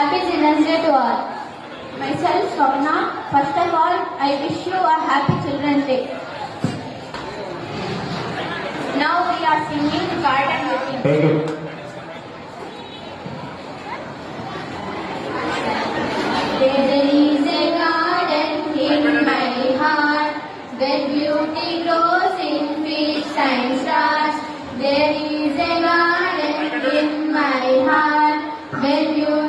Happy Children's Day to all. Myself, Swapna. First of all, I wish you a happy Children's Day. Now we are singing Garden Waiting. Thank you. There is a garden in my heart where beauty grows in fish and stars. There is a garden in my heart where beauty